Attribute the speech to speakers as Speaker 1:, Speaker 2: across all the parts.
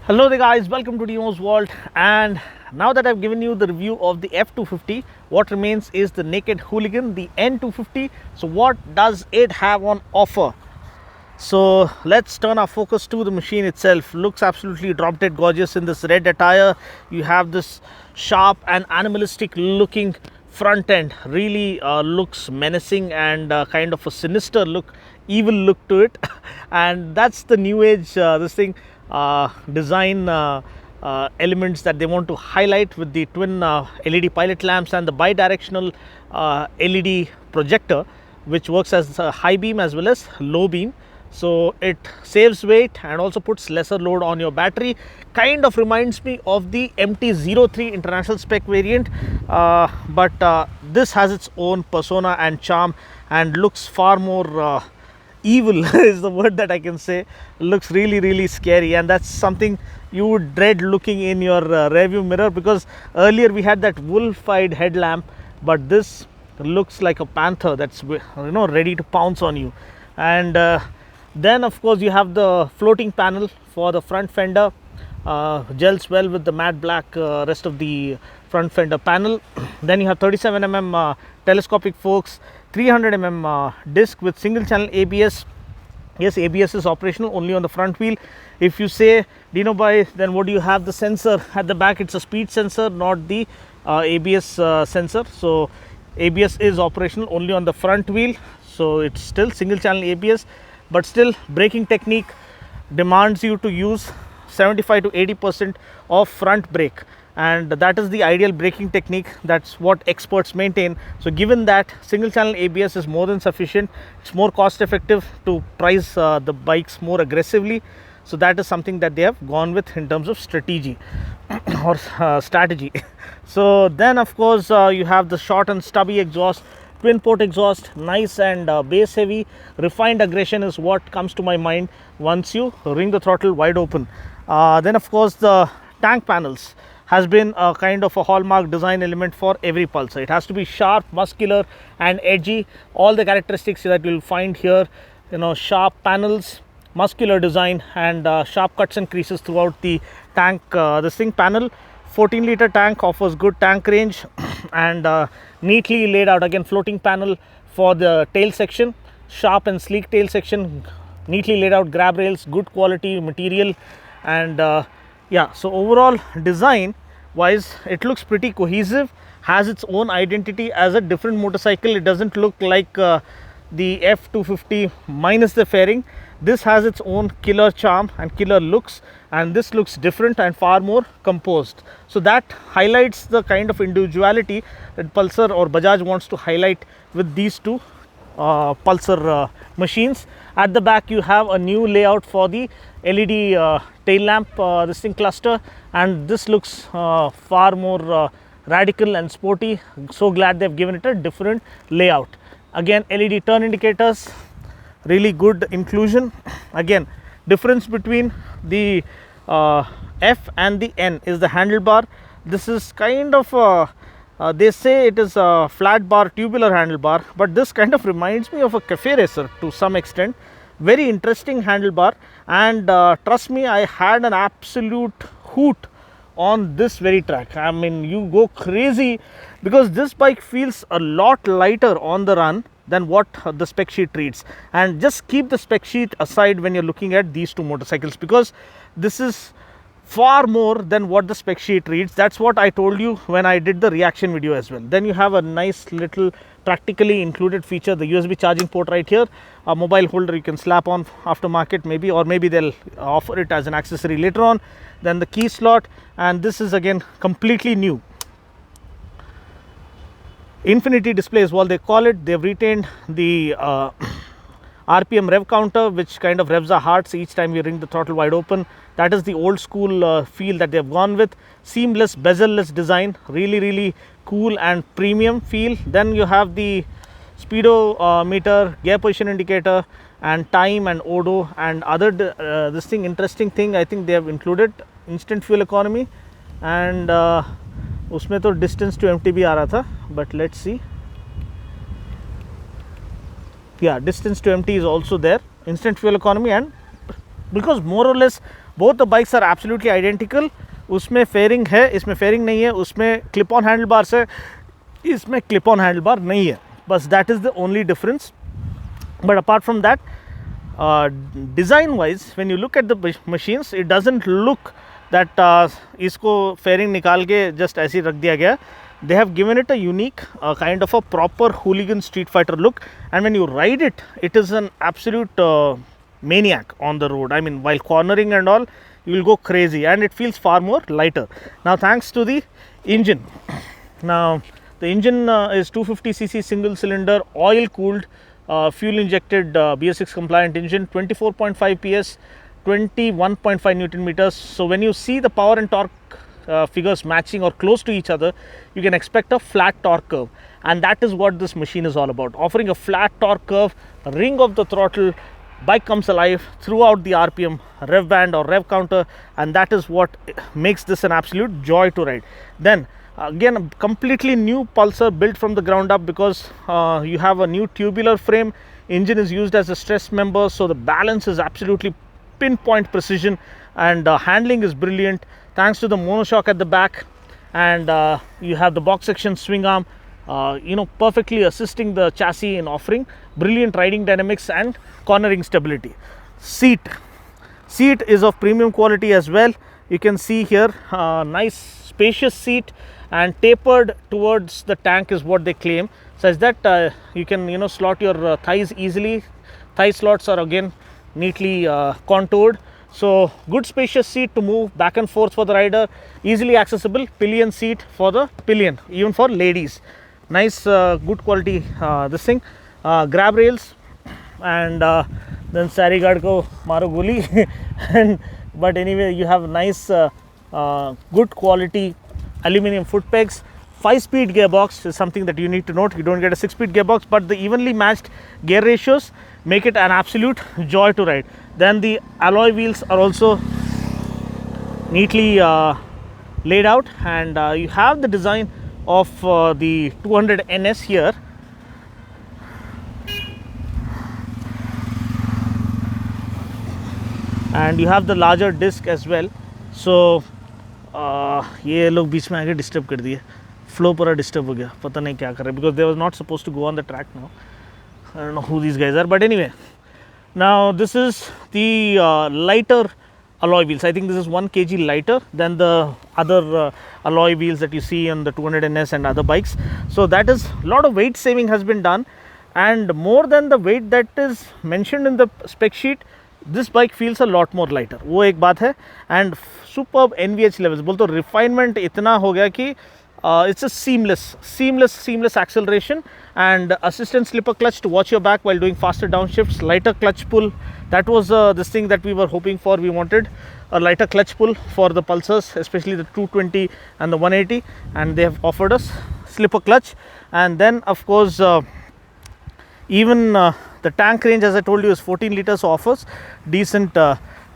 Speaker 1: Hello there guys, welcome to Dimo's Vault. And now that I've given you the review of the F250, what remains is the naked hooligan, the N250. So what does it have on offer? So let's turn our focus to the machine itself. Looks absolutely drop dead gorgeous in this red attire. You have this sharp and animalistic looking front end. Really looks menacing and kind of a sinister look, evil look to it. And that's the new age this thing design elements that they want to highlight with the twin LED pilot lamps and the bi-directional LED projector, which works as a high beam as well as low beam. So it saves weight and also puts lesser load on your battery. Kind of reminds me of the MT-03 international spec variant, but this has its own persona and charm and looks far more evil is the word that I can say. Looks really scary, and that's something you would dread looking in your rearview mirror, because earlier we had that wolf-eyed headlamp, but this looks like a panther that's ready to pounce on you. And then of course you have the floating panel for the front fender. Gels well with the matte black rest of the front fender panel. Then you have 37 mm telescopic forks, 300 mm disc with single channel ABS. Yes, ABS is operational only on the front wheel. If you say, Dino bhai, then what do you have the sensor at the back? It's a speed sensor, not the ABS sensor. So ABS is operational only on the front wheel, so it's still single channel ABS, but still braking technique demands you to use 75 to 80% of front brake, and that is the ideal braking technique. That's what experts maintain. So given that single channel ABS is more than sufficient, it's more cost effective to price the bikes more aggressively. So that is something that they have gone with in terms of strategy or strategy. So then of course you have the short and stubby exhaust, twin port exhaust, nice and bass heavy. Refined aggression is what comes to my mind once you ring the throttle wide open. Then of course the tank panels has been a kind of a hallmark design element for every Pulsar. It has to be sharp, muscular and edgy. All the characteristics that you'll find here, sharp panels, muscular design and sharp cuts and creases throughout the tank panel. 14-liter tank offers good tank range and neatly laid out. Again, floating panel for the tail section, sharp and sleek tail section, neatly laid out grab rails, good quality material. And yeah, so overall design wise it looks pretty cohesive, has its own identity as a different motorcycle. It doesn't look like the F250 minus the fairing. This has its own killer charm and killer looks, and this looks different and far more composed. So that highlights the kind of individuality that Pulsar or Bajaj wants to highlight with these two Pulsar machines. At the back you have a new layout for the LED tail lamp cluster, and this looks far more radical and sporty. So glad they've given it a different layout. Again, LED turn indicators, really good inclusion. Again, difference between the F and the N is the handlebar. This is kind of they say it is a flat bar tubular handlebar, but this kind of reminds me of a cafe racer to some extent. Very interesting handlebar, and trust me, I had an absolute hoot on this very track. I mean, you go crazy because this bike feels a lot lighter on the run than what the spec sheet reads. And just keep the spec sheet aside when you're looking at these two motorcycles, because this is far more than what the spec sheet reads. That's what I told you when I did the reaction video as well. Then you have a nice little practically included feature, the USB charging port right here, a mobile holder you can slap on aftermarket maybe, or maybe they'll offer it as an accessory later on. Then the key slot, and this is again completely new. Infinity display is what they call it. They've retained the RPM rev counter, which kind of revs our hearts each time we ring the throttle wide open. That is the old school feel that they've gone with. Seamless bezel-less design, really cool and premium feel. Then you have the speedometer, gear position indicator and time and odo and other interesting thing I think they have included instant fuel economy, and उसमें तो distance to empty भी आ रहा था, but let's see. Yeah, distance to empty is also there, instant fuel economy and because more or less both the bikes are absolutely identical. उसमें fairing है, इसमें fairing नहीं है, उसमें क्लिप ऑन हैंडल बार्स है, इसमें क्लिप ऑन हैंडल बार नहीं है, बस that is the only difference. But apart from that, design wise when you look at the machines, it doesn't look that इसको फेयरिंग निकाल के जस्ट ऐसे ही रख दिया गया. They have given it a unique kind of a proper hooligan street fighter look, and when you ride it, it is an absolute maniac on the road. I mean, while cornering and all, you will go crazy, and it feels far more lighter. Now, thanks to the engine. Now, the engine is 250cc single cylinder oil cooled fuel injected BS6 compliant engine, 24.5 PS, 21.5 Newton meters. So when you see the power and torque figures matching or close to each other, you can expect a flat torque curve, and that is what this machine is all about, offering a flat torque curve, ring of the throttle, bike comes alive throughout the RPM, rev band or rev counter, and that is what makes this an absolute joy to ride. Then again, a completely new Pulsar built from the ground up, because you have a new tubular frame, engine is used as a stress member, so the balance is absolutely pinpoint precision, and handling is brilliant thanks to the monoshock at the back, and you have the box section swing arm, perfectly assisting the chassis in offering brilliant riding dynamics and cornering stability. Seat is of premium quality as well. You can see here, nice spacious seat and tapered towards the tank is what they claim, such that you can slot your thighs easily. Thigh slots are again neatly contoured. So good spacious seat to move back and forth for the rider, easily accessible pillion seat for the pillion, even for ladies. Nice good quality this thing, grab rails, and then sari guard ko maro goli and but anyway, you have nice good quality aluminum foot pegs. 5-speed gearbox is something that you need to note. You don't get a 6-speed gearbox, but the evenly matched gear ratios make it an absolute joy to ride. Then the alloy wheels are also neatly laid out, and you have the design of the 200 NS here. And you have the larger disc as well. So ये लोग बीच में आके disturb कर दिए, flow पूरा disturb हो गया, पता नहीं क्या कर रहे, because they was not supposed to go on the track now. I don't know who these guys are, but anyway, now this is the lighter alloy wheels. I think this is 1 kg lighter than the other alloy wheels that you see on the 200 NS and other bikes. So that is, a lot of weight saving has been done, and more than the weight that is mentioned in the spec sheet, this bike feels a lot more lighter. वो एक बात है. And superb NVH levels, बोल तो refinement इतना हो गया कि it's a seamless acceleration, and assistant slipper clutch to watch your back while doing faster downshifts, lighter clutch pull. That was this thing that we were hoping for. We wanted a lighter clutch pull for the Pulsars, especially the 220 and the 180, and they have offered us slipper clutch. And then of course even the tank range, as I told you, is 14 liters, so offers decent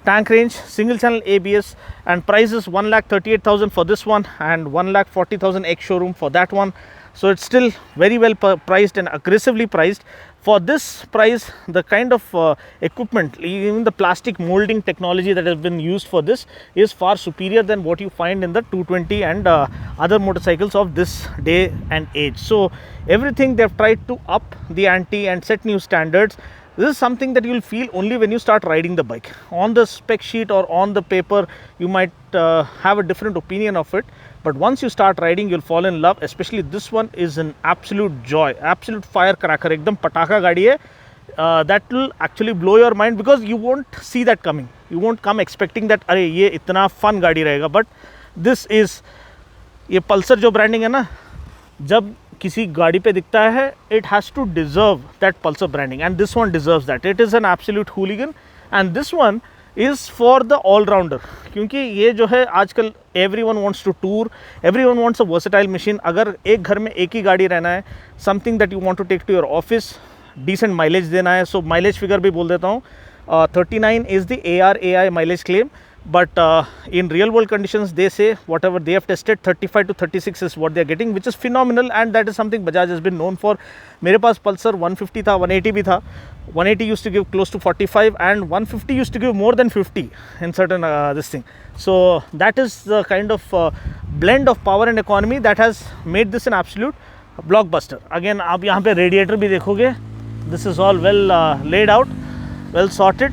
Speaker 1: tank range, single channel ABS, and price is 1,38,000 for this one and 1,40,000 ex showroom for that one. So it's still very well priced and aggressively priced. For this price, the kind of equipment, even the plastic molding technology that has been used for this is far superior than what you find in the 220 and other motorcycles of this day and age. So everything they have tried to up the ante and set new standards. This is something that you will feel only when you start riding the bike. On the spec sheet or on the paper, you might have a different opinion of it, but once you start riding, you'll fall in love. Especially this one is an absolute joy, absolute firecracker, ekdam pataka gaadi hai. That will actually blow your mind, because you won't see that coming. You won't come expecting that अरे ये इतना fun गाड़ी रहेगा. But this is, ये Pulsar जो branding है ना, जब किसी गाड़ी पे दिखता है, it has to deserve that Pulsar branding, and this one deserves that. It is an absolute hooligan, and this one is for the all-rounder, क्योंकि ये जो है आजकल everyone wants to tour, everyone wants a versatile machine. अगर एक घर में एक ही गाड़ी रहना है, something that you want to take to your office, decent mileage देना है, so mileage figure भी बोल देता हूँ. 39 is the ARAI mileage claim, but in real world conditions they say whatever they have tested 35 to 36 is what they are getting, which is phenomenal, and that is something Bajaj has been known for. मेरे पास Pulsar 150 था, 180 भी था. 180 used to give close to 45 and 150 used to give more than 50 in certain this thing. So that is the kind of blend of power and economy that has made this an absolute blockbuster. Again आप यहाँ पे radiator भी देखोगे, this is all well laid out, well sorted.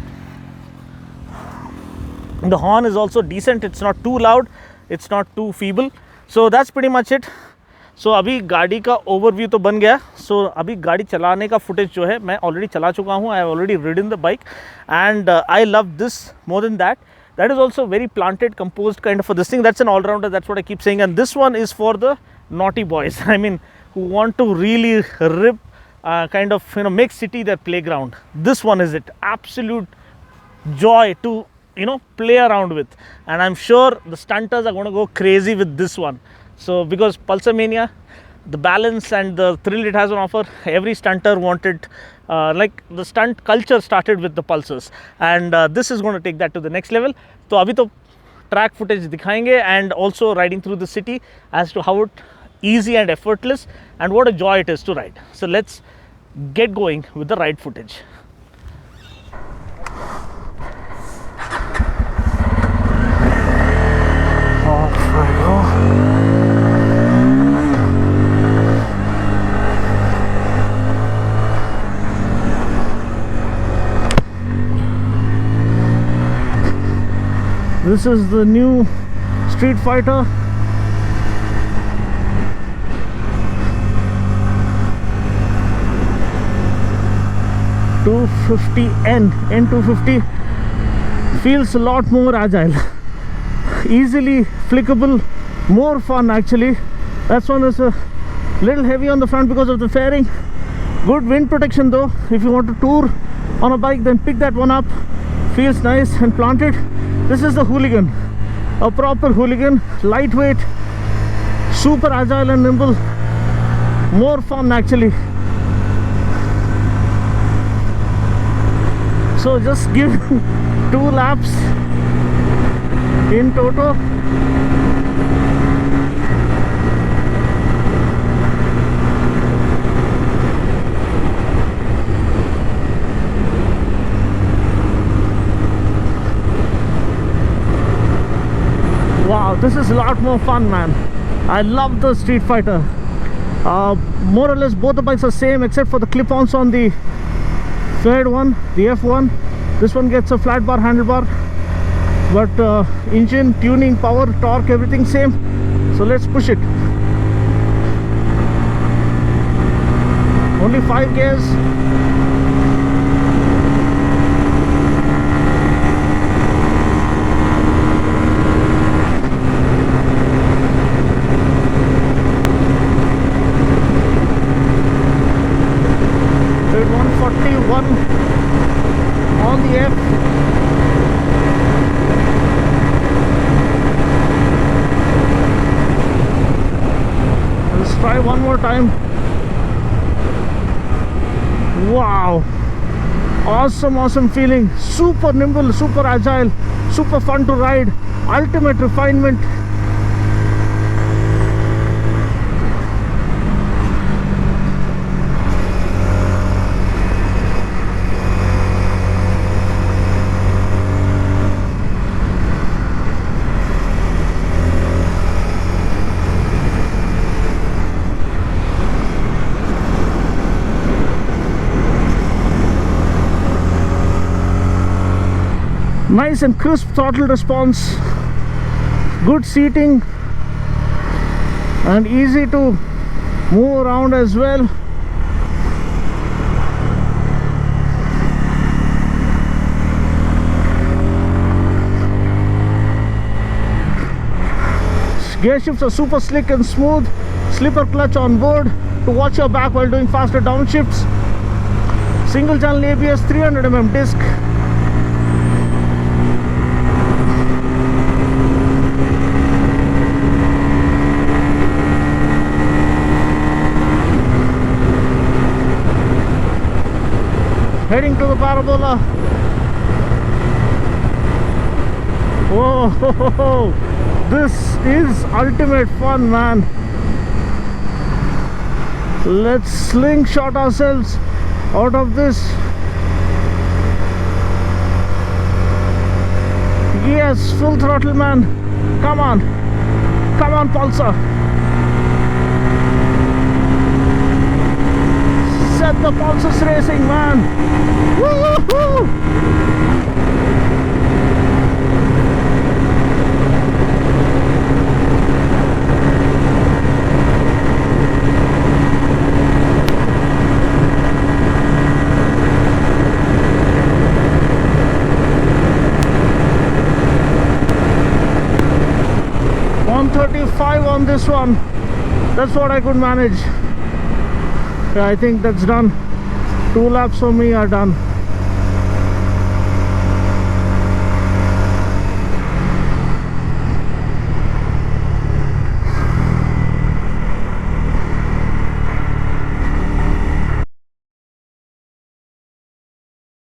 Speaker 1: The horn is also decent, it's not too loud, it's not too feeble. So that's pretty much it. So अभी गाड़ी का overview तो बन गया. So अभी गाड़ी चलाने का फुटेज जो है मैं ऑलरेडी चला चुका हूँ. I have already ridden the bike and I love this more than that. That is also very planted, composed kind of a this thing. That's an all-rounder, that's what I keep saying. And this one is for the naughty boys. I mean, who want to really rip, kind of, you know, make city their playground. This one is it. Absolute joy to, you know, play around with. And I'm sure the stunters are going to go crazy with this one. So because Pulsar Mania, the balance and the thrill it has on offer, every stunter wanted, like the stunt culture started with the Pulsars, and this is going to take that to the next level. So abhi to track footage दिखाएंगे and also riding through the city as to how it easy and effortless and what a joy it is to ride. So let's get going with the ride footage. This is the new Street Fighter. N250 feels a lot more agile, easily flickable, more fun actually. That one is a little heavy on the front because of the fairing. Good wind protection though. If you want to tour on a bike, then pick that one up. Feels nice and planted. This is the Hooligan, a proper Hooligan, lightweight, super agile and nimble, more fun actually. So just give 2 laps in toto. Wow, this is a lot more fun, man. I love the Street Fighter. More or less both the bikes are same except for the clip-ons on the third one, the F1. This one gets a flat bar handlebar, but engine, tuning, power, torque, everything same. So let's push it. Only 5 gears. On the F. Let's try one more time. Wow, awesome feeling. Super nimble, super agile, super fun to ride, ultimate refinement. Nice and crisp throttle response, good seating, and easy to move around as well. Gear shifts are super slick and smooth. Slipper clutch on board to watch your back while doing faster downshifts. Single channel ABS, 300mm disc. Heading to the parabola. Whoa, this is ultimate fun, man. Let's slingshot ourselves out of this. Yes, full throttle, man. Come on. Come on, Pulsar. Set the pulses racing, man. Woo-hoo! 135 on this one. That's what I could manage. Yeah, I think that's done. 2 laps for me are done.